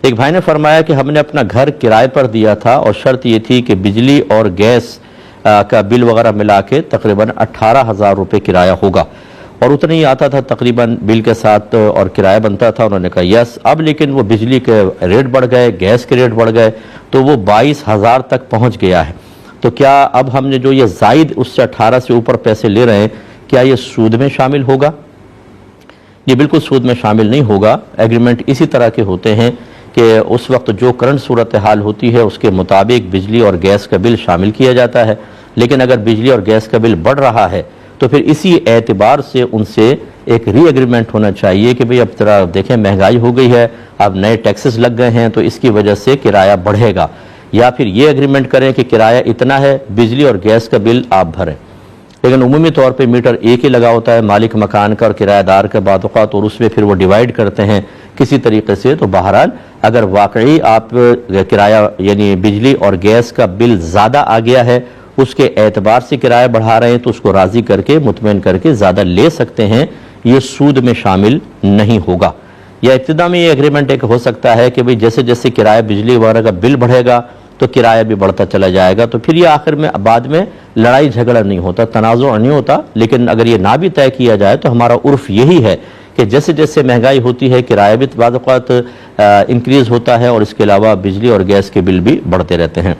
एक भाई ने फरमाया कि हमने अपना घर किराए पर दिया था और शर्त ये थी कि बिजली और गैस का बिल वगैरह मिला के तकरीबन 18,000 रुपये किराया होगा और उतना ही आता था तकरीबन बिल के साथ और किराया बनता था। उन्होंने कहा यस। अब लेकिन वो बिजली के रेट बढ़ गए, गैस के रेट बढ़ गए, तो वो 22,000 तक पहुंच गया है। तो क्या अब हमने जो ये जायद उससे 18 से ऊपर पैसे ले रहे हैं, क्या ये सूद में शामिल होगा? ये बिल्कुल सूद में शामिल नहीं होगा। एग्रीमेंट इसी तरह के होते हैं कि उस वक्त जो करंट सूरत हाल होती है उसके मुताबिक बिजली और गैस का बिल शामिल किया जाता है। लेकिन अगर बिजली और गैस का बिल बढ़ रहा है तो फिर इसी एतबार से उनसे एक री एग्रीमेंट होना चाहिए कि भाई अब तरह देखें महंगाई हो गई है, अब नए टैक्सेस लग गए हैं तो इसकी वजह से किराया बढ़ेगा, या फिर ये एग्रीमेंट करें कि किराया इतना है, बिजली और गैस का बिल आप भरें। लेकिन उमूमी तौर पे मीटर एक ही लगा होता है मालिक मकान का और किराएदार का बाद औक़ात, और उसमें फिर वो डिवाइड करते हैं किसी तरीके से। तो बहरहाल अगर वाकई आप किराया यानी बिजली और गैस का बिल ज़्यादा आ गया है, उसके एतबार से किराया बढ़ा रहे हैं, तो उसको राज़ी करके मुतमईन करके ज़्यादा ले सकते हैं, ये सूद में शामिल नहीं होगा। या इब्तिदा में ये एग्रीमेंट एक हो सकता है कि भाई जैसे जैसे किराया बिजली वगैरह का बिल बढ़ेगा तो किराया भी बढ़ता चला जाएगा, तो फिर ये आखिर में बाद में लड़ाई झगड़ा नहीं होता, तनाज़ुर नहीं होता। लेकिन अगर ये ना भी तय किया जाए तो हमारा उर्फ यही है कि जैसे जैसे महंगाई होती है किराया भी बाद औक़ात इंक्रीज़ होता है और इसके अलावा बिजली और गैस के बिल भी बढ़ते रहते हैं।